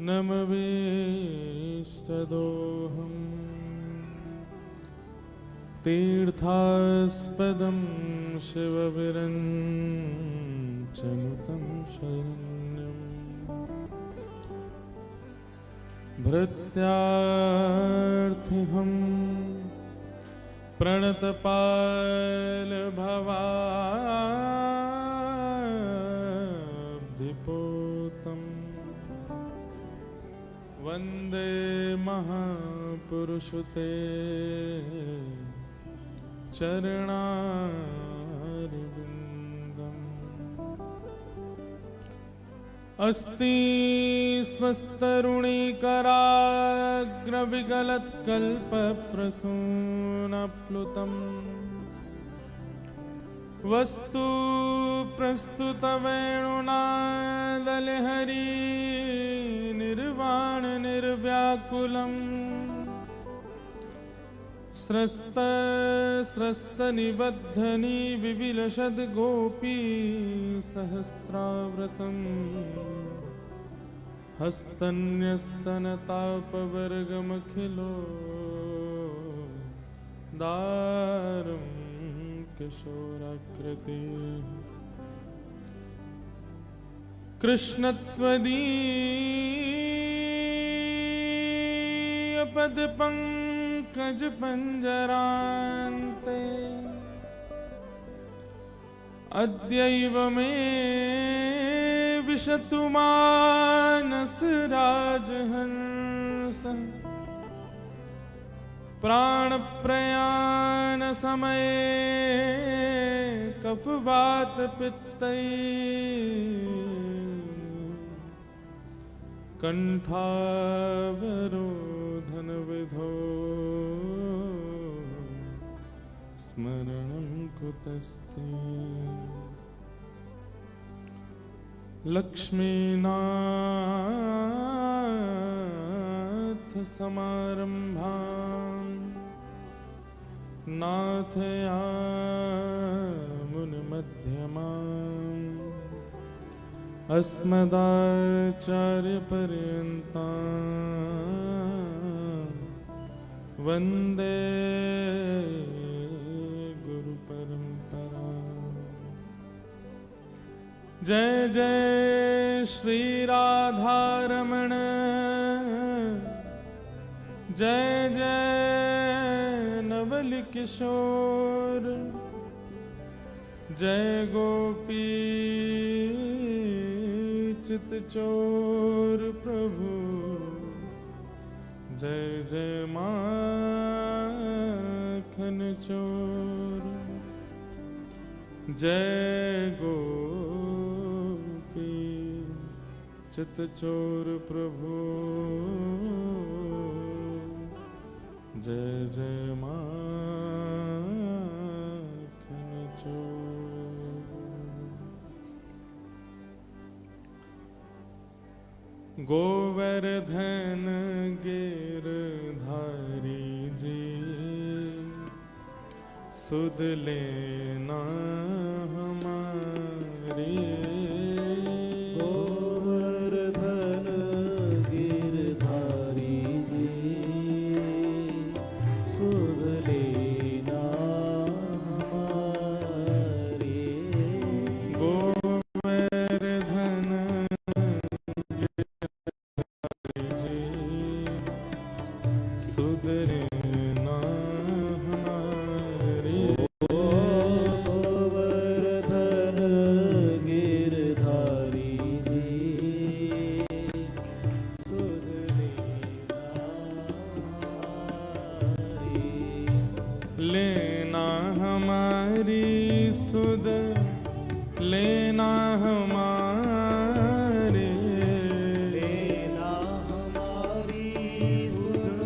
नमवेष्टदोहम् तीर्थास्पदं शिवविरञ्चनुतं शरण्यम् भृत्यार्थिहं प्रणतपालभवाब्धिपोतम् वन्दे महापुरुषुते चरणारविन्दम् अस्ति स्वस्तरुणीकराग्रविगलत्कल्पप्रसूनप्लुतम् वस्तु प्रस्तुतवेणुनादलहरी निर्वाण निर्व्याकुलम् स्रस्तनिबद्धनी विविलसद्गोपी सहस्राव्रतम् हस्तन्यस्तनतापवर्गमखिलो दारुं किशोराकृति कृष्णत्वदीयपदपङ्कज पंजरान्ते अद्यैव मे विशतु मानस राजहंस प्राणप्रयाण समये कफवात पित्तै कंठावरोधन विधो स्मरणं कुतस्ते लक्ष्मीनाथ समारंभां नाथयामुनमध्यमाम् अस्मदाचार्यपर्यन्तां वन्दे गुरुपरम्पराम्। जय जय श्री राधारमण, जय जय नवल किशोर, जय गोपी चितचोर प्रभु, जय जय माखन चोर, जय गोपी चितचोर प्रभु, जय जय माखन चोर। गोवर्धन गिरधारी जी सुध लेना हमारी। गोवर्धन गिरधारी जी सुध लेना हमारी। गोवर्धन सुधरना हमारे। गोवर्धन गिरधारी जी सुध लेना हमारी। लेना हमारी सुध लेना हमारे। लेना हमारी सुध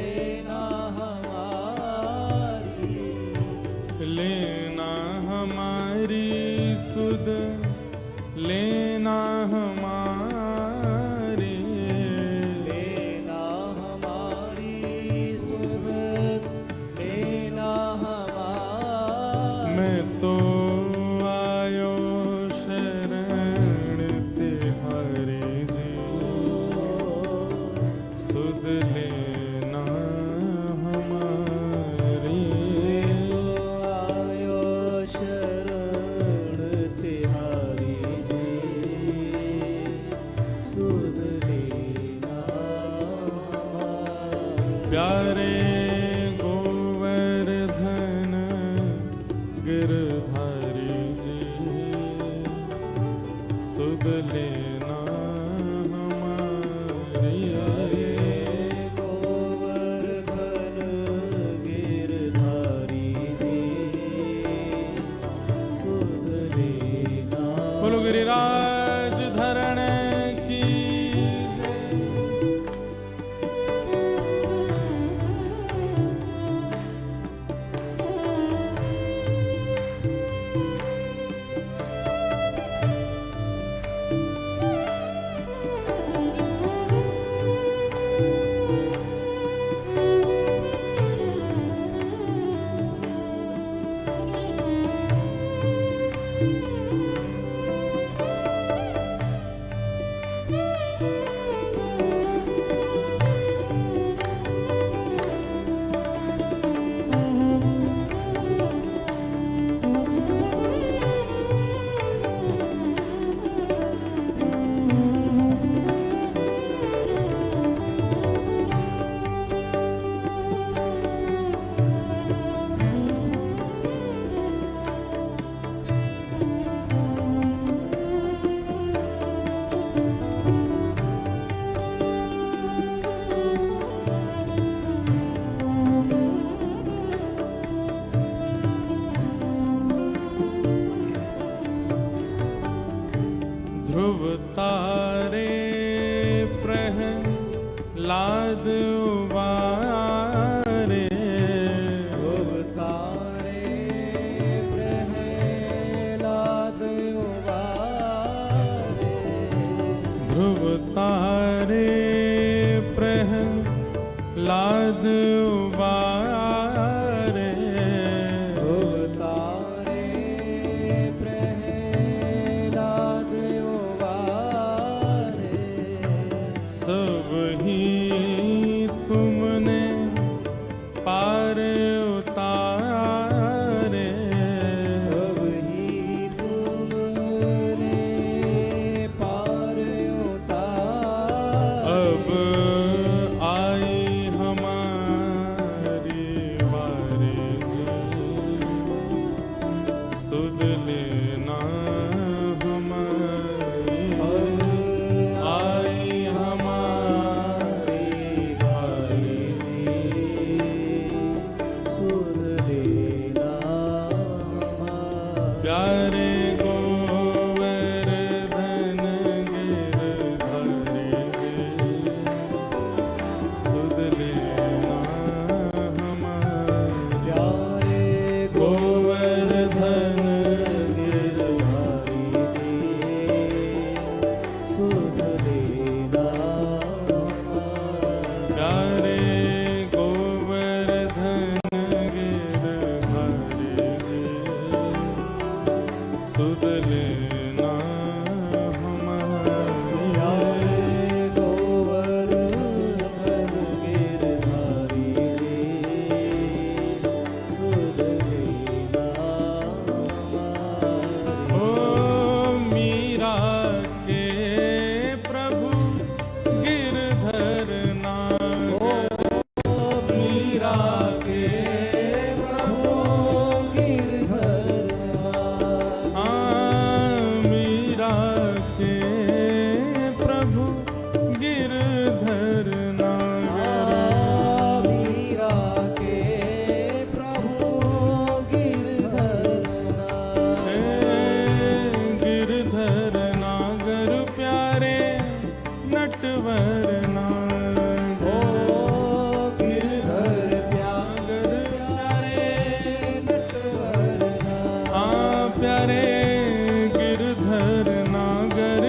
लेना हमारी। लेना हमारी सुध लेना हमारे। लेना हमारी सुध लेना हमारी। मैं तो आयो शरण ते प्यारे गोवर्धन गिरधारी जी, सुध लेना हमारी गोवर्धन गिरधारी जी, सुध लेना। बोलो गिरिराज धरण की जय। ध्रुव तारे प्रहलाद उबारे, ध्रुव तारे प्रहलाद उबारे, ध्रुव तारे प्रहलाद उबारे, ध्रुव तारे प्रहलाद उबारे, सब ही तुमने पार उतारे, सब ही तुमने पार उतारे। अब आई हमारी बारी जी, सुध लेना हमारी। आई हमारी बारी जी, सुध लेना हमारी। प्यारे गोवर्धन गिरधारी जी, सुध लेना हमारी। प्यारे गोवर्धन गिरधारी जी, सुध लेना हमारी। प्यारे गोवर्धन गिरधारी जी, सुध लेना हमारी। प्यारे गोवर्धन गिरधारी जी, सुध लेना हमारी। ओ मीरा के प्रभु गिरधर नागर, मीरा के प्रभु गिरधर नागर, हाँ मीरा के प्रभु गिरधर नागर, मीरा के प्रभु गिरधर नागर। गिरधर नागर प्यारे नटवर नागर, ओ गिरधर प्यारे नटवर नागर। हाँ प्यारे गिरधर नागर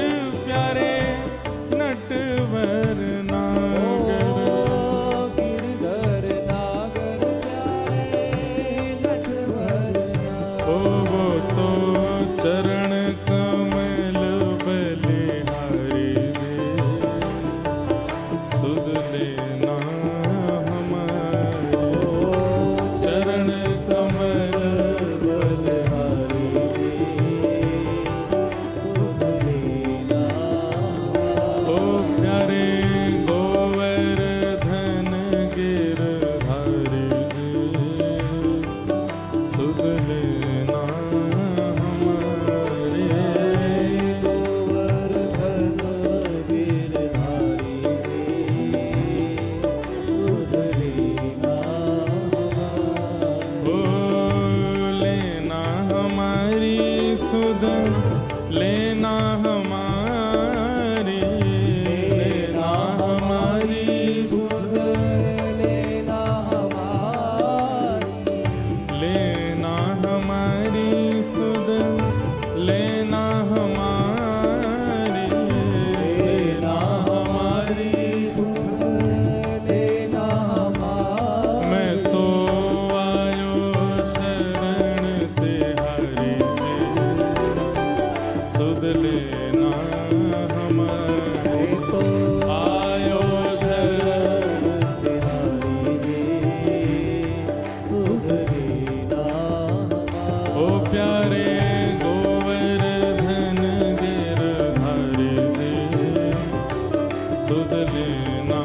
सुध लेना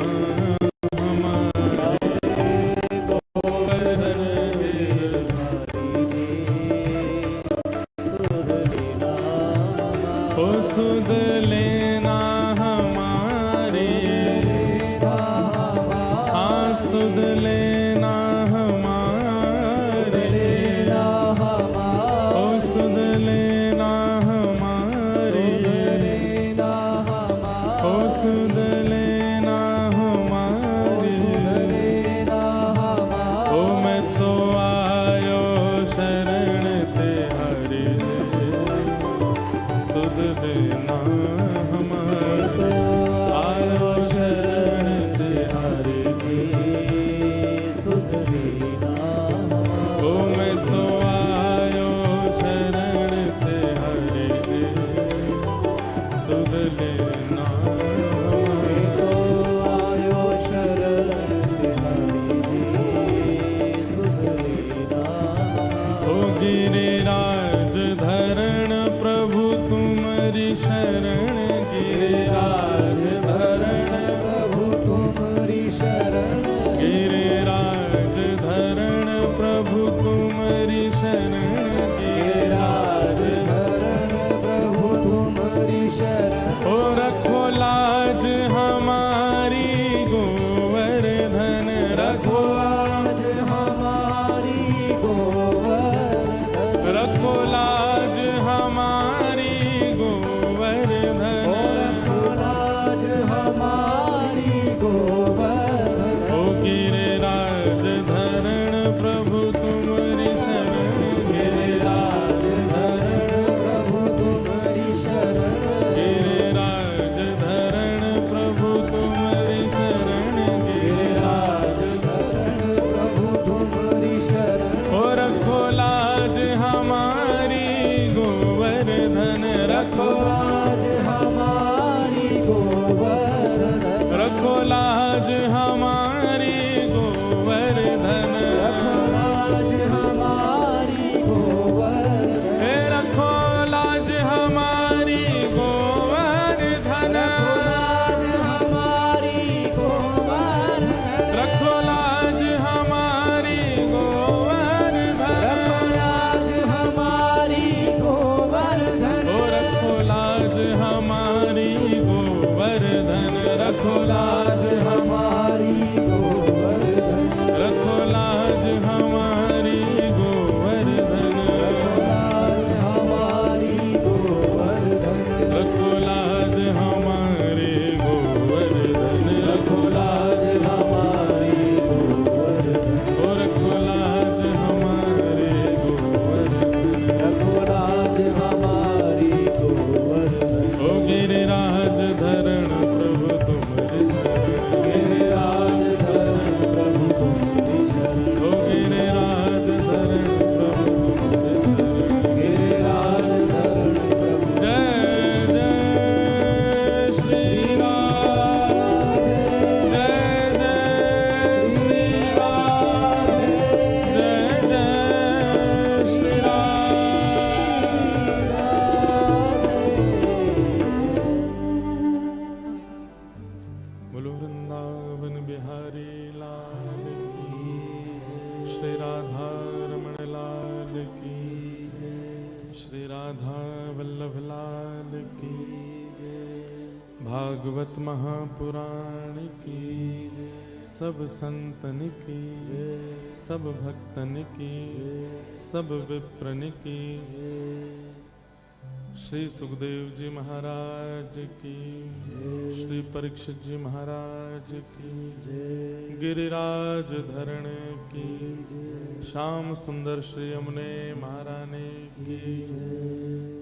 सुध लेना हमारे, हाँ सुध लेना हमारे, ओ सुध लेना हमारे, ओ सुध लेना हमारे, ओ मैं तो आयो शरण तेहारी, सुध लेना हमारे, आयो शरण तेहारी, सुध लेना ओ मैं तो आयो शरण तेहारी, सुध लेना हमारे, तो आयो शरण तेहारी, सुध लेना ओ गिरिराज धरण प्रभु तुम्हारी शरण, गिरिराज धरण प्रभु तुम्हारी शरण, गिरिराज धरण प्रभु तुम्हारी शरण, गिरिराज धरण प्रभु तुम्हारी शरण, ओ रखो लाज हमारी गोवर्धन, रखो आज हमारी गोवर्धन, रखो लाज हमारी गोवर्धन, आज हमारी गोवर्धन, ओ गिरिराज धरण प्रभु तुम्हारी शरण, गिरिराज धरण प्रभु तुम्हारी शरण, गिरिराज धरण प्रभु तुम्हारी शरण, गिरिराज धरण प्रभु तुम्हारी शरण, ओ रखो लाज हमारी गोवर्धन, रखो आज हमारी गोवर्धन, रखो लाज हमारी गोवर्धन, आज हमारी गोवर्धन, हे रखो लाज हमारी गोवर्धन, आज हमारी गोवर्धन, रखो लाज हमारी गोवर्धन, आज हमारी गोवर्धन, ओ रखो लाज हमारी गोवर्धन, रखो लाज हमारी गोवर्धन, रखो लाज हमारी गोवर्धन, हमारी गोवर्धन, रखो लाज हमारी गोवर्धन, रखो लाज हमारी गोवर्धन, ओ रखो लाज हमारी गोवर्धन, राज हमारी गोवर्धन, ओ गिरिराज धरण प्रभु तुम्हारी शरण, गिरिराज धरण प्रभु तुम्हारी शरण, ओ गिरिराज धरण प्रभु तुम्हारी शरण, गिरिराज धरण प्रभु, जय जय श्री राम, जय जय श्री राम, जय जय श्री राम। बोलो वृंदावन बिहारी लाल की, श्री राधा रमण लाल की, श्री राधा वल्लभ लाल की, भागवत महापुराण की, सब संतन की, सब भक्तन की, सब विप्रन की, श्री सुखदेव जी महाराज की, श्री परीक्षित जी महाराज की, गिरिराज धरण की, श्याम सुंदर श्री यमुने महारानी की,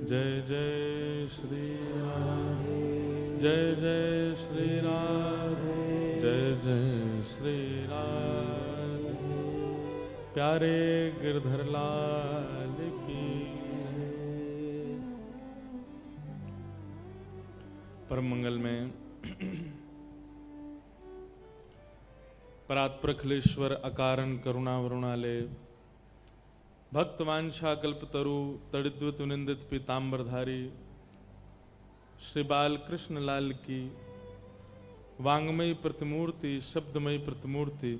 जय जय श्री राम, जय जय श्री राम, जय जय श्री राम। प्यारे गिरधर लाल की, परम मंगल में परात्प्रखलेश्वर अकारण करुणा वरुणालय भक्त वांछा कल्पतरु तड़िद्वत निंदित पीतांबरधारी श्री बाल कृष्ण लाल की वांगमयी प्रतिमूर्ति, शब्दमयी प्रतिमूर्ति,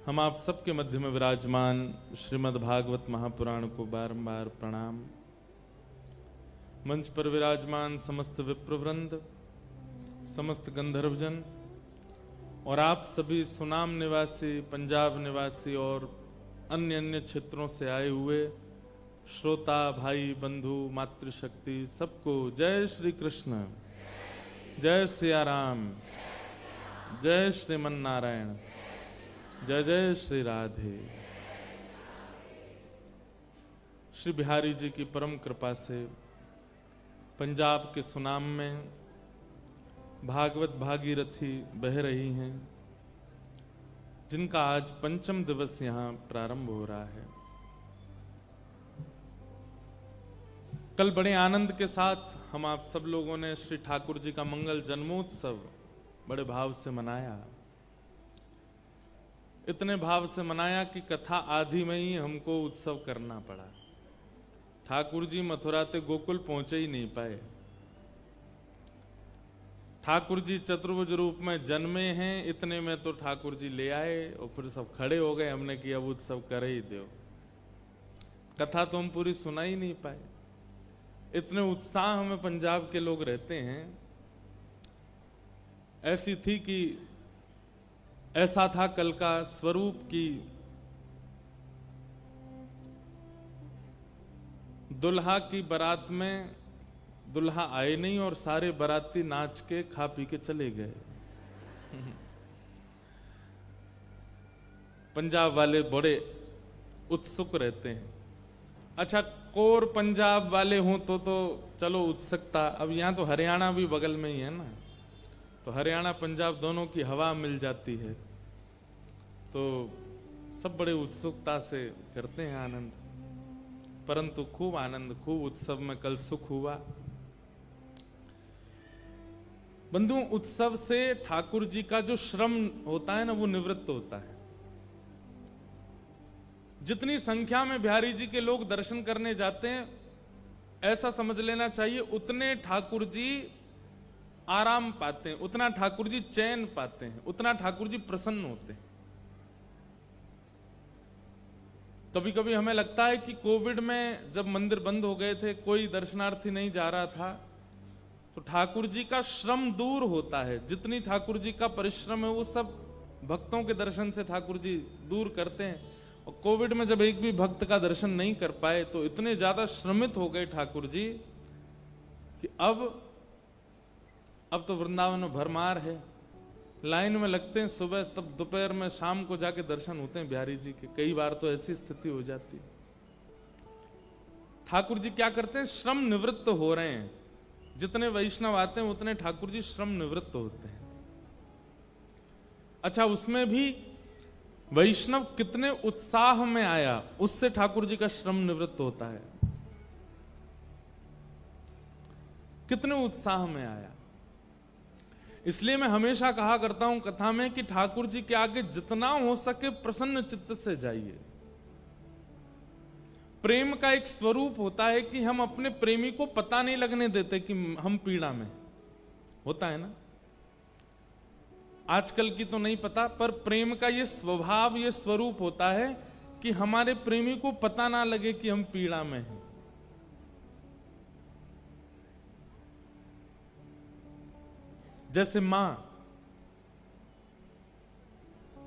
हम आप सबके मध्य में विराजमान श्रीमद् भागवत महापुराण को बारंबार प्रणाम। मंच पर विराजमान समस्त विप्रवृंद, समस्त गंधर्वजन और आप सभी सुनाम निवासी, पंजाब निवासी और अन्य अन्य क्षेत्रों से आए हुए श्रोता भाई बंधु मातृशक्ति सबको जय श्री कृष्ण, जय सिया राम, जय श्रीमन नारायण, जय जय श्री राधे। श्री बिहारी जी की परम कृपा से पंजाब के सुनाम में भागवत भागीरथी बह रही हैं, जिनका आज पंचम दिवस यहां प्रारंभ हो रहा है। कल बड़े आनंद के साथ हम आप सब लोगों ने श्री ठाकुर जी का मंगल जन्मोत्सव बड़े भाव से मनाया। इतने भाव से मनाया कि कथा आदि में ही हमको उत्सव करना पड़ा। ठाकुर जी मथुरा ते गोकुल पहुंचे ही नहीं पाए। ठाकुर जी चतुर्भुज रूप में जन्मे हैं, इतने में तो ठाकुर जी ले आए और फिर सब खड़े हो गए। हमने कि अब उत्सव कर ही दो। कथा तो हम पूरी सुना ही नहीं पाए। इतने उत्साह में पंजाब के लोग रहते हैं। ऐसी थी कि ऐसा था कल का स्वरूप की दुल्हा की बारात में दुल्हा आए नहीं और सारे बाराती नाच के खा पी के चले गए। पंजाब वाले बड़े उत्सुक रहते हैं। अच्छा, कोर पंजाब वाले हों तो चलो उत्सुकता। अब यहां तो हरियाणा भी बगल में ही है ना, तो हरियाणा पंजाब दोनों की हवा मिल जाती है, तो सब बड़े उत्सुकता से करते हैं आनंद। परंतु खूब आनंद, खूब उत्सव में कल सुख हुआ। बंधु, उत्सव से ठाकुर जी का जो श्रम होता है ना, वो निवृत्त होता है। जितनी संख्या में बिहारी जी के लोग दर्शन करने जाते हैं, ऐसा समझ लेना चाहिए उतने ठाकुर जी आराम पाते हैं, उतना ठाकुर जी चैन पाते हैं, उतना ठाकुर जी प्रसन्न होते हैं। कभी कभी हमें लगता है कि कोविड में जब मंदिर बंद हो गए थे, कोई दर्शनार्थी नहीं जा रहा था, तो ठाकुर जी का श्रम दूर होता है। जितनी ठाकुर जी का परिश्रम है वो सब भक्तों के दर्शन से ठाकुर जी दूर करते हैं। और कोविड में जब एक भी भक्त का दर्शन नहीं कर पाए तो इतने ज्यादा श्रमित हो गए ठाकुर जी कि अब तो वृंदावन में भरमार है। लाइन में लगते हैं सुबह, तब दोपहर में शाम को जाके दर्शन होते हैं बिहारी जी के। कई बार तो ऐसी स्थिति हो जाती है। ठाकुर जी क्या करते हैं? श्रम निवृत्त हो रहे हैं। जितने वैष्णव आते हैं उतने ठाकुर जी श्रम निवृत्त होते हैं। अच्छा, उसमें भी वैष्णव कितने उत्साह में आया, उससे ठाकुर जी का श्रम निवृत्त होता है। कितने उत्साह में आया। इसलिए मैं हमेशा कहा करता हूं कथा में कि ठाकुर जी के आगे जितना हो सके प्रसन्न चित्त से जाइए। प्रेम का एक स्वरूप होता है कि हम अपने प्रेमी को पता नहीं लगने देते कि हम पीड़ा में। होता है ना, आजकल की तो नहीं पता, पर प्रेम का ये स्वभाव, ये स्वरूप होता है कि हमारे प्रेमी को पता ना लगे कि हम पीड़ा में हैं। जैसे मां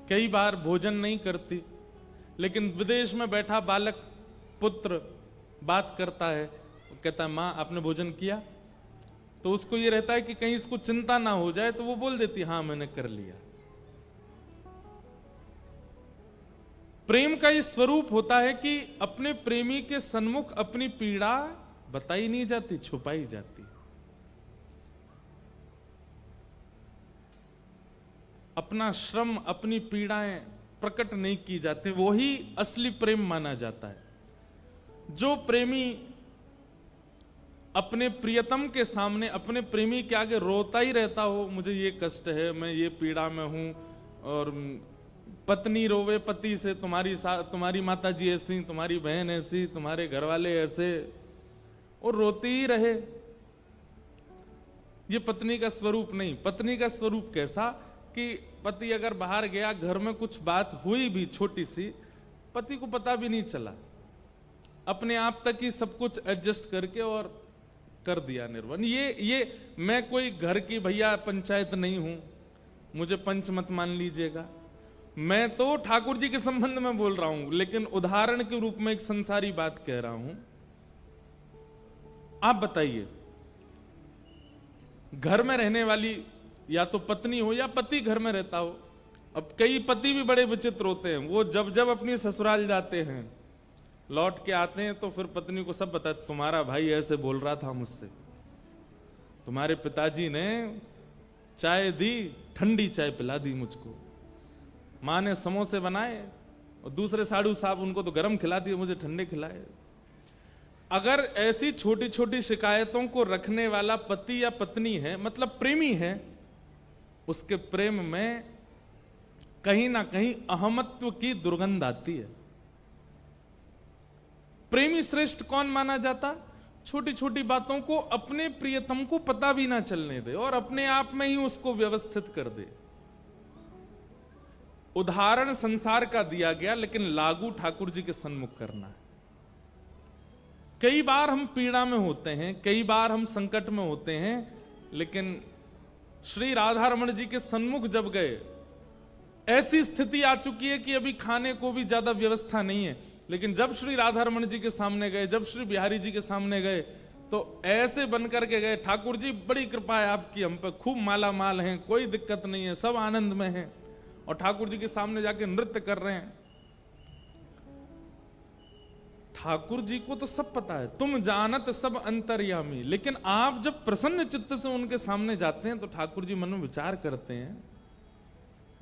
कई बार भोजन नहीं करती, लेकिन विदेश में बैठा बालक पुत्र बात करता है, कहता है मां आपने भोजन किया, तो उसको ये रहता है कि कहीं इसको चिंता ना हो जाए, तो वो बोल देती हाँ मैंने कर लिया। प्रेम का ये स्वरूप होता है कि अपने प्रेमी के सन्मुख अपनी पीड़ा बताई नहीं जाती, छुपाई जाती। अपना श्रम, अपनी पीड़ाएं प्रकट नहीं की जाती, वही असली प्रेम माना जाता है। जो प्रेमी अपने प्रियतम के सामने, अपने प्रेमी के आगे रोता ही रहता हो, मुझे ये कष्ट है, मैं ये पीड़ा में हूं, और पत्नी रोवे पति से, तुम्हारी माता जी ऐसी, तुम्हारी बहन ऐसी, तुम्हारे घर वाले ऐसे, और रोती ही रहे, ये पत्नी का स्वरूप नहीं। पत्नी का स्वरूप कैसा कि पति अगर बाहर गया, घर में कुछ बात हुई भी छोटी सी, पति को पता भी नहीं चला, अपने आप तक ही सब कुछ एडजस्ट करके और कर दिया निर्वहन। ये मैं कोई घर की भैया पंचायत नहीं हूं, मुझे पंच मत मान लीजिएगा, मैं तो ठाकुर जी के संबंध में बोल रहा हूं, लेकिन उदाहरण के रूप में एक संसारी बात कह रहा हूं। आप बताइए, घर में रहने वाली या तो पत्नी हो या पति घर में रहता हो, अब कई पति भी बड़े विचित्र होते हैं, वो जब जब अपनी ससुराल जाते हैं, लौट के आते हैं तो फिर पत्नी को सब बता, तुम्हारा भाई ऐसे बोल रहा था मुझसे, तुम्हारे पिताजी ने चाय दी, ठंडी चाय पिला दी मुझको, मां ने समोसे बनाए और दूसरे साधु साहब उनको तो गर्म खिला दिए, मुझे ठंडे खिलाए। अगर ऐसी छोटी छोटी शिकायतों को रखने वाला पति या पत्नी है, मतलब प्रेमी है, उसके प्रेम में कहीं ना कहीं अहमत्व की दुर्गंध आती है। प्रेमी श्रेष्ठ कौन माना जाता? छोटी छोटी बातों को अपने प्रियतम को पता भी ना चलने दे और अपने आप में ही उसको व्यवस्थित कर दे। उदाहरण संसार का दिया गया, लेकिन लागू ठाकुर जी के सन्मुख करना है। कई बार हम पीड़ा में होते हैं, कई बार हम संकट में होते हैं, लेकिन श्री राधा रमण जी के सन्मुख जब गए, ऐसी स्थिति आ चुकी है कि अभी खाने को भी ज्यादा व्यवस्था नहीं है, लेकिन जब श्री राधा रमण जी के सामने गए, जब श्री बिहारी जी के सामने गए, तो ऐसे बनकर के गए, ठाकुर जी बड़ी कृपा है आपकी, हम पे खूब माला माल हैं, कोई दिक्कत नहीं है, सब आनंद में हैं, और ठाकुर जी के सामने जाके नृत्य कर रहे हैं। ठाकुर जी को तो सब पता है, तुम जानत सब अंतर्यामी, लेकिन आप जब प्रसन्न चित्त से उनके सामने जाते हैं तो ठाकुर जी मन में विचार करते हैं,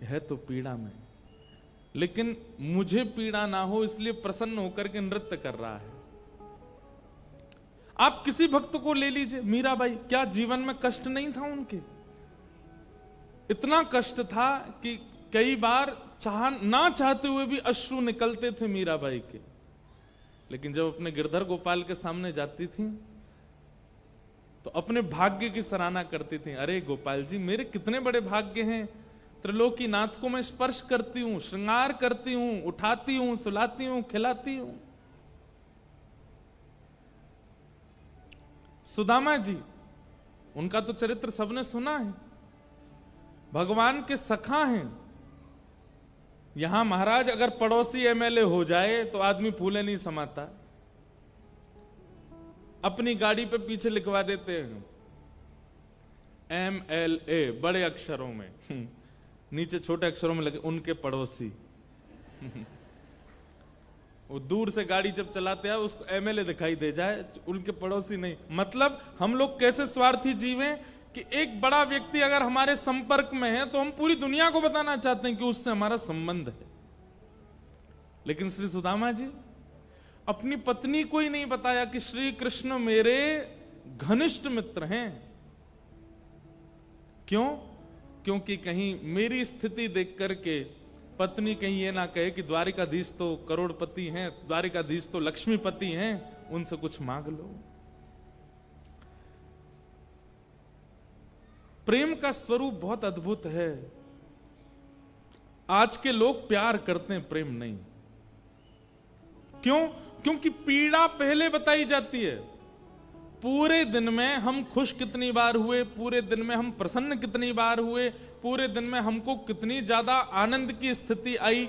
यह तो पीड़ा में, लेकिन मुझे पीड़ा ना हो इसलिए प्रसन्न होकर के नृत्य कर रहा है। आप किसी भक्त को ले लीजिए, मीराबाई, क्या जीवन में कष्ट नहीं था उनके? इतना कष्ट था कि कई बार ना चाहते हुए भी अश्रु निकलते थे मीराबाई के, लेकिन जब अपने गिरधर गोपाल के सामने जाती थी तो अपने भाग्य की सराहना करती थी। अरे गोपाल जी, मेरे कितने बड़े भाग्य हैं, त्रिलोकीनाथ को मैं स्पर्श करती हूं, श्रृंगार करती हूं, उठाती हूं, सुलाती हूं, खिलाती हूं। सुदामा जी, उनका तो चरित्र सबने सुना है, भगवान के सखा हैं। यहां महाराज अगर पड़ोसी एमएलए हो जाए तो आदमी फूले नहीं समाता, अपनी गाड़ी पे पीछे लिखवा देते हैं MLA बड़े अक्षरों में, नीचे छोटे अक्षरों में लगे उनके पड़ोसी। वो दूर से गाड़ी जब चलाते हैं उसको MLA दिखाई दे जाए, उनके पड़ोसी नहीं। मतलब हम लोग कैसे स्वार्थी जीव हैं कि एक बड़ा व्यक्ति अगर हमारे संपर्क में है तो हम पूरी दुनिया को बताना चाहते हैं कि उससे हमारा संबंध है। लेकिन श्री सुदामा जी अपनी पत्नी को ही नहीं बताया कि श्री कृष्ण मेरे घनिष्ठ मित्र हैं। क्यों? क्योंकि कहीं मेरी स्थिति देख करके पत्नी कहीं ये ना कहे कि द्वारिकाधीश तो करोड़पति हैं, द्वारिकाधीश तो लक्ष्मीपति हैं, उनसे कुछ मांग लो। प्रेम का स्वरूप बहुत अद्भुत है। आज के लोग प्यार करते हैं, प्रेम नहीं। क्यों? क्योंकि पीड़ा पहले बताई जाती है। पूरे दिन में हम खुश कितनी बार हुए, पूरे दिन में हम प्रसन्न कितनी बार हुए, पूरे दिन में हमको कितनी ज्यादा आनंद की स्थिति आई,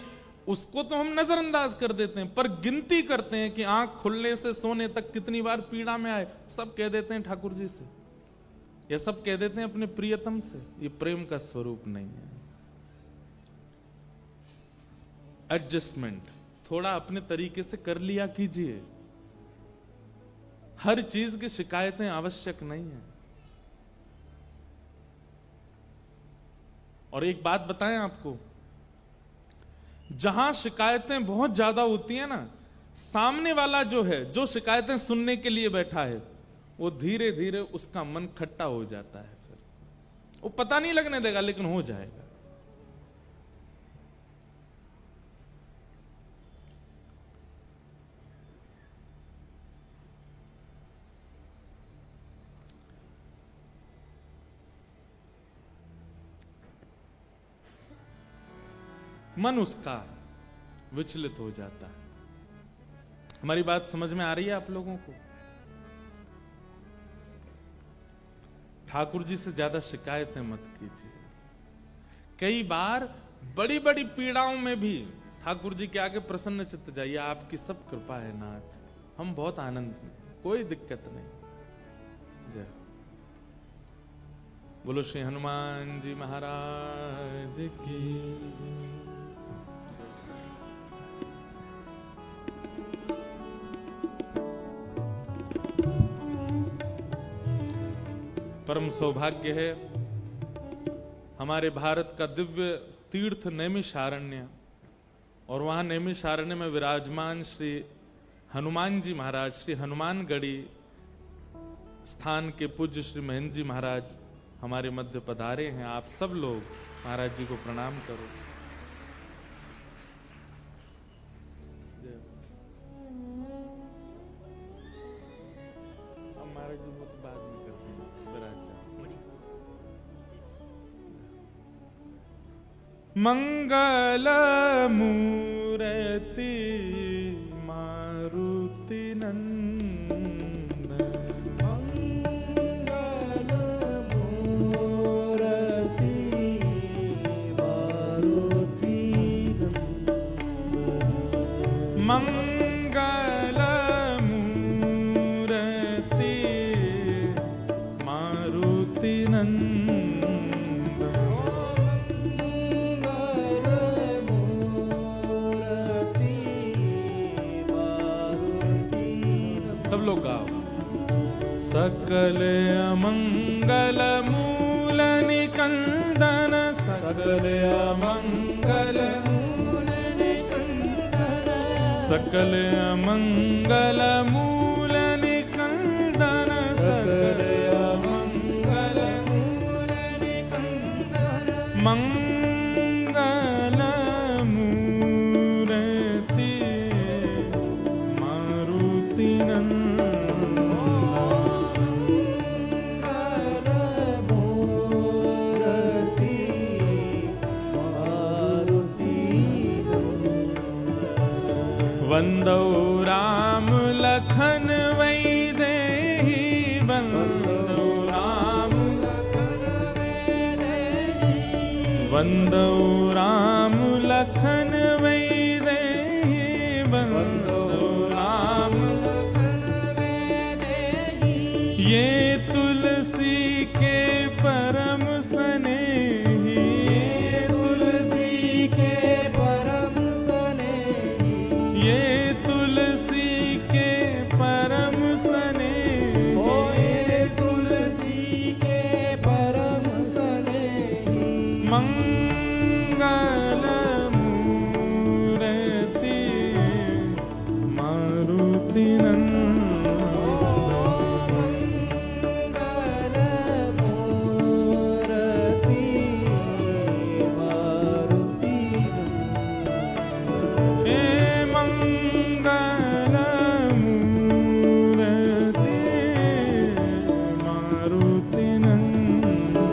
उसको तो हम नजरअंदाज कर देते हैं, पर गिनती करते हैं कि आंख खुलने से सोने तक कितनी बार पीड़ा में आए। सब कह देते हैं ठाकुर जी से, ये सब कह देते हैं अपने प्रियतम से। ये प्रेम का स्वरूप नहीं है। एडजस्टमेंट थोड़ा अपने तरीके से कर लिया कीजिए। हर चीज की शिकायतें आवश्यक नहीं है। और एक बात बताएं आपको, जहां शिकायतें बहुत ज्यादा होती है ना, सामने वाला जो है, जो शिकायतें सुनने के लिए बैठा है, वो धीरे धीरे उसका मन खट्टा हो जाता है। फिर वो पता नहीं लगने देगा, लेकिन हो जाएगा। मन उसका विचलित हो जाता है। हमारी बात समझ में आ रही है आप लोगों को? ठाकुर जी से ज्यादा शिकायतें मत कीजिए। कई बार बड़ी बड़ी पीड़ाओं में भी ठाकुर जी के आगे प्रसन्न चित्त जाइए, आपकी सब कृपा है नाथ, हम बहुत आनंद में, कोई दिक्कत नहीं। जय बोलो श्री हनुमान जी महाराज की। परम सौभाग्य है हमारे भारत का दिव्य तीर्थ नैमिषारण्य, और वहां नैमिषारण्य में विराजमान श्री हनुमान जी महाराज, श्री हनुमानगढ़ी स्थान के पूज्य श्री महेंद्र जी महाराज हमारे मध्य पधारे हैं। आप सब लोग महाराज जी को प्रणाम करो। अब महाराज जी वो तो बाद में करते हैं, विराज जाओ। मंगल मूर्ति मारुति नंदन, मंगल मूर्ति मारुति नंदन, मंगल मूर्ति मारुति नंदन, सब लोग गाओ। सकल अमंगल मूल निकंदन, सकल अमंगल मूल निकंदन, सकल अमंगल मूल निकंदन, सकल अमंगल मूल निकंदन, मंगल मूर्ति मारुति नंदन। वंदौ राम लखन वैदेही, वंदौ राम लखन वैदेही, वंदौ राम लखन वैदेही, वंदौ राम लखन वैदेही, ये तुलसी के परम स्नेही, ये तुलसी के परम स्नेही, ये तुलसी के परम स्नेही, ओ ये तुलसी के परम स्नेही, मंगल मूर्ति मारुति नंदन, मंगल मूर्ति मारुति नंदन, हे मंगल मूर्ति मारुति नंदन,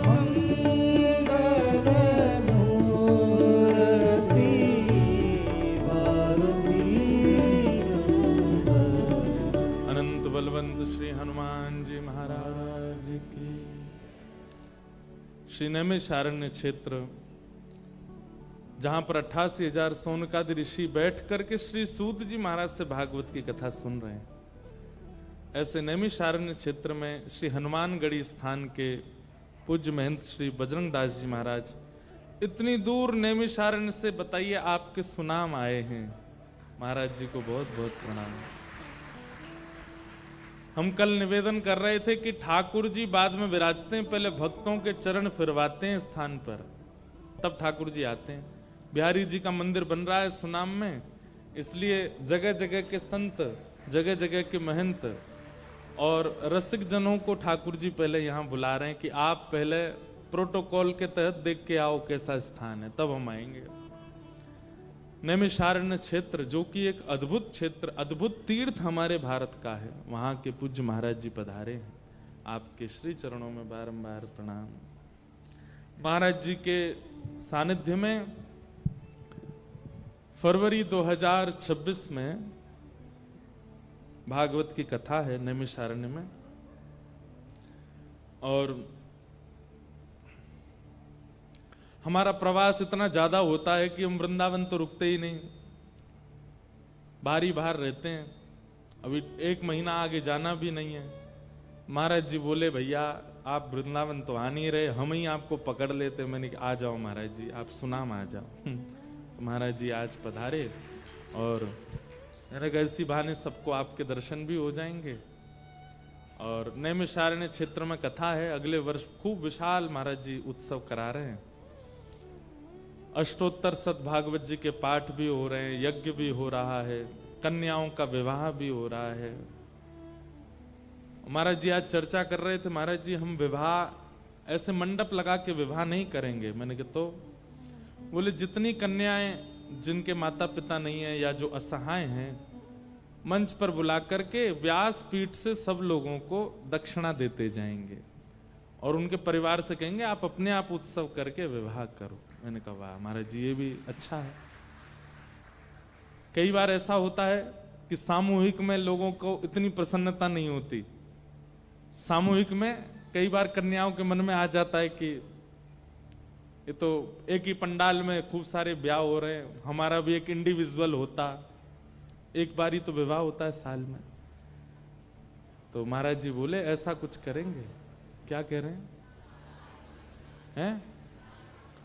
मंगल मूर्ति मारुति नंदन। अनंत बलवंत श्री हनुमान जी महाराज की। श्री नैमिषारण्य क्षेत्र, जहां पर 88,000 सोनकादि ऋषि बैठ करके श्री सूत जी महाराज से भागवत की कथा सुन रहे हैं, ऐसे नैमिषारण्य क्षेत्र में श्री हनुमानगढ़ी स्थान के पूज्य महंत श्री बजरंग दास जी महाराज इतनी दूर नैमिषारण्य से, बताइए, आपके सुनाम आए हैं। महाराज जी को बहुत बहुत प्रणाम। हम कल निवेदन कर रहे थे कि ठाकुर जी बाद में विराजते हैं, पहले भक्तों के चरण फिरवाते हैं स्थान पर, तब ठाकुर जी आते हैं। बिहारी जी का मंदिर बन रहा है सुनाम में, इसलिए जगह जगह के संत, जगह जगह के महंत और रसिक जनों को ठाकुर जी पहले यहाँ बुला रहे हैं कि आप पहले प्रोटोकॉल के तहत देख के आओ कैसा स्थान है, तब हम आएंगे। नैमिषारण्य क्षेत्र जो कि एक अद्भुत क्षेत्र, अद्भुत तीर्थ हमारे भारत का है, वहां के पूज्य महाराज जी पधारे हैं। आपके श्री चरणों में बारंबार प्रणाम। महाराज जी के सानिध्य में फरवरी 2026 में भागवत की कथा है नैमिषारण्य में, और हमारा प्रवास इतना ज्यादा होता है कि हम वृंदावन तो रुकते ही नहीं, बाहर रहते हैं। अभी 1 महीना आगे जाना भी नहीं है। महाराज जी बोले भैया आप वृंदावन तो आ नहीं रहे, हम ही आपको पकड़ लेते। मैंने कहा आ जाओ महाराज जी, आप सुनाम आ जाओ। महाराज जी आज पधारे और मैंने कहा इसी बहाने सबको आपके दर्शन भी हो जाएंगे। और नैमिषारण्य क्षेत्र में कथा है, अगले वर्ष खूब विशाल महाराज जी उत्सव करा रहे हैं। अष्टोत्तर सद्भागवत जी के पाठ भी हो रहे हैं, यज्ञ भी हो रहा है, कन्याओं का विवाह भी हो रहा है। महाराज जी आज चर्चा कर रहे थे, महाराज जी हम विवाह ऐसे मंडप लगा के विवाह नहीं करेंगे। मैंने कहा तो बोले जितनी कन्याएं जिनके माता पिता नहीं है या जो असहाय हैं, मंच पर बुला करके व्यास पीठ से सब लोगों को दक्षिणा देते जाएंगे और उनके परिवार से कहेंगे आप अपने आप उत्सव करके विवाह करो। मैंने कहा वाह महाराज जी ये भी अच्छा है। कई बार ऐसा होता है कि सामूहिक में लोगों को इतनी प्रसन्नता नहीं होती। सामूहिक में कई बार कन्याओं के मन में आ जाता है कि ये तो एक ही पंडाल में खूब सारे ब्याह हो रहे हैं, हमारा भी एक इंडिविजुअल होता, एक बार ही तो विवाह होता है साल में। तो महाराज जी बोले ऐसा कुछ करेंगे। क्या कह रहे हैं?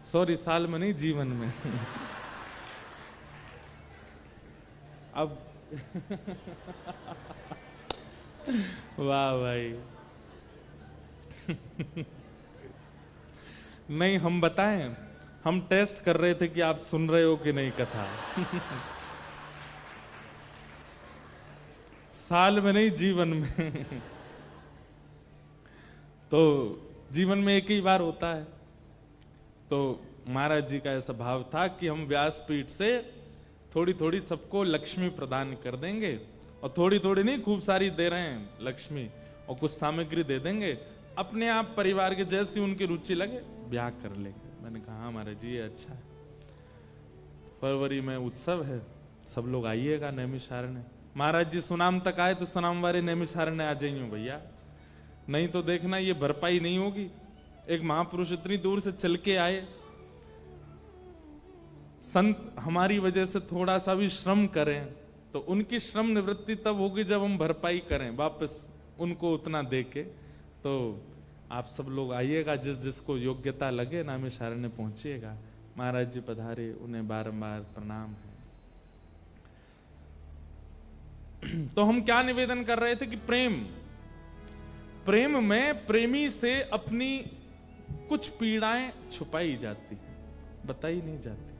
सॉरी साल में नहीं, जीवन में। अब वाह भाई। नहीं हम बताएं, हम टेस्ट कर रहे थे कि आप सुन रहे हो कि नहीं कथा। साल में नहीं, जीवन में। तो जीवन में एक ही बार होता है। तो महाराज जी का ऐसा भाव था कि हम व्यासपीठ से थोड़ी थोड़ी सबको लक्ष्मी प्रदान कर देंगे, और थोड़ी थोड़ी नहीं खूब सारी दे रहे हैं लक्ष्मी, और कुछ सामग्री दे देंगे, अपने आप परिवार के जैसी उनकी रुचि लगे ब्याह कर लेंगे। मैंने कहा हाँ महाराज जी ये अच्छा है। फरवरी में उत्सव है, सब लोग आइएगा नैमिषारण्य। महाराज जी सुनाम तक आए तो सुनाम वाले नैमिषारण्य आ जाइए भैया, नहीं तो देखना ये भरपाई नहीं होगी। एक महापुरुष इतनी दूर से चल के आए, संत हमारी वजह से थोड़ा सा भी श्रम करें तो उनकी श्रम निवृत्ति तब होगी जब हम भरपाई करें वापस उनको उतना दे के। तो आप सब लोग आइएगा, जिस जिसको योग्यता लगे नैमिषारण्य पहुंचिएगा। महाराज जी पधारे, उन्हें बारंबार प्रणाम है। तो हम क्या निवेदन कर रहे थे कि प्रेम में प्रेमी से अपनी कुछ पीड़ाएं छुपाई जाती हैं, बताई नहीं जाती,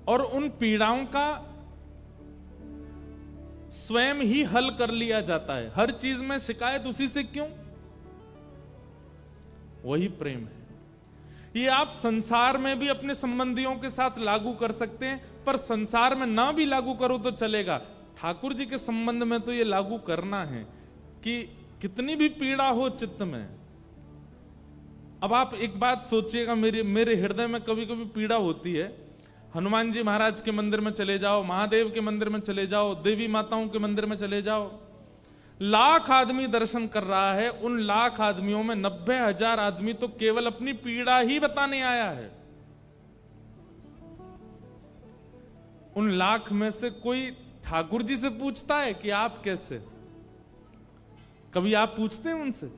और उन पीड़ाओं का स्वयं ही हल कर लिया जाता है। हर चीज में शिकायत उसी से क्यों? वही प्रेम है। ये आप संसार में भी अपने संबंधियों के साथ लागू कर सकते हैं, पर संसार में ना भी लागू करो तो चलेगा। ठाकुर जी के संबंध में तो ये लागू करना है कि कितनी भी पीड़ा हो चित्त में। अब आप एक बात सोचिएगा, मेरे हृदय में कभी कभी पीड़ा होती है। हनुमान जी महाराज के मंदिर में चले जाओ, महादेव के मंदिर में चले जाओ, देवी माताओं के मंदिर में चले जाओ, लाख आदमी दर्शन कर रहा है। उन लाख आदमियों में 90,000 आदमी तो केवल अपनी पीड़ा ही बताने आया है। उन लाख में से कोई ठाकुर जी से पूछता है कि आप कैसे? कभी आप पूछते हैं उनसे?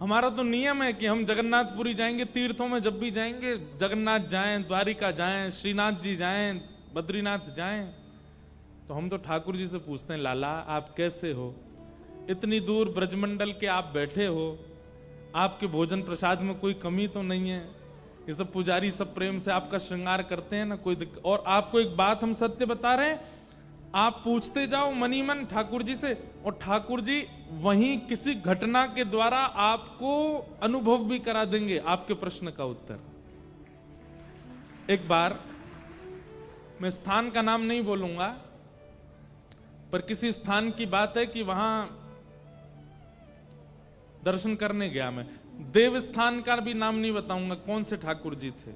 हमारा तो नियम है कि हम जगन्नाथपुरी जाएंगे, तीर्थों में जब भी जाएंगे, जगन्नाथ जाएं, द्वारिका जाएं, श्रीनाथ जी जाएं, बद्रीनाथ जाएं, तो हम तो ठाकुर जी से पूछते हैं लाला आप कैसे हो? इतनी दूर ब्रजमंडल के आप बैठे हो, आपके भोजन प्रसाद में कोई कमी तो नहीं है? ये सब पुजारी सब प्रेम से आपका श्रृंगार करते हैं ना, कोई दिक्कत? और आपको एक बात हम सत्य बता रहे हैं, आप पूछते जाओ मनी मन ठाकुर जी से, और ठाकुर जी वहीं किसी घटना के द्वारा आपको अनुभव भी करा देंगे आपके प्रश्न का उत्तर। एक बार, मैं स्थान का नाम नहीं बोलूंगा, पर किसी स्थान की बात है कि वहां दर्शन करने गया मैं। देवस्थान का भी नाम नहीं बताऊंगा कौन से ठाकुर जी थे,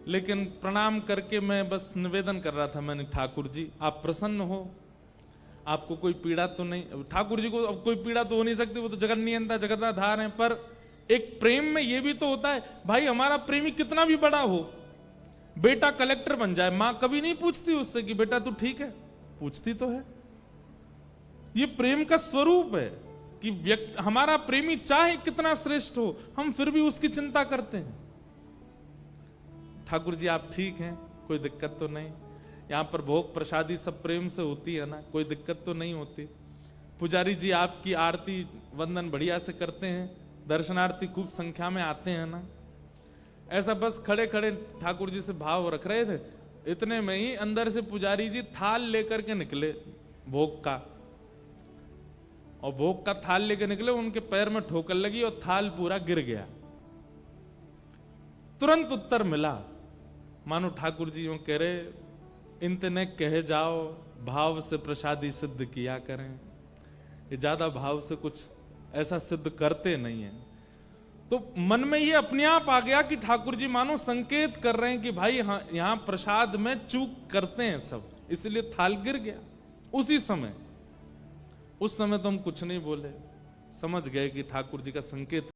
लेकिन प्रणाम करके मैं बस निवेदन कर रहा था, मैंने ठाकुर जी आप प्रसन्न हो, आपको कोई पीड़ा तो नहीं। ठाकुर जी को अब कोई पीड़ा तो हो नहीं सकती, वो तो जगत नियंता जगताधार हैं, पर एक प्रेम में ये भी तो होता है भाई, हमारा प्रेमी कितना भी बड़ा हो, बेटा कलेक्टर बन जाए, मां कभी नहीं पूछती उससे कि बेटा तू ठीक है, पूछती तो है। ये प्रेम का स्वरूप है कि हमारा प्रेमी चाहे कितना श्रेष्ठ हो, हम फिर भी उसकी चिंता करते हैं। ठाकुर जी आप ठीक हैं, कोई दिक्कत तो नहीं, यहां पर भोग प्रसादी सब प्रेम से होती है ना, कोई दिक्कत तो नहीं होती। पुजारी जी आपकी आरती वंदन बढ़िया से करते हैं, दर्शनार्थी खूब संख्या में आते हैं ना। ऐसा बस खड़े खड़े ठाकुर जी से भाव रख रहे थे, इतने में ही अंदर से पुजारी जी थाल लेकर के निकले भोग का, और भोग का थाल लेकर निकले, उनके पैर में ठोकर लगी और थाल पूरा गिर गया। तुरंत उत्तर मिला, मानो ठाकुर जी यूं कह रहे, इनतने कहे जाओ भाव से प्रसादी सिद्ध किया करें। ये ज्यादा भाव से कुछ ऐसा सिद्ध करते नहीं है। तो मन में ये अपने आप आ गया कि ठाकुर जी मानो संकेत कर रहे हैं कि भाई यहां प्रसाद में चूक करते हैं सब, इसलिए थाल गिर गया। उसी समय, उस समय तो हम कुछ नहीं बोले, समझ गए कि ठाकुर जी का संकेत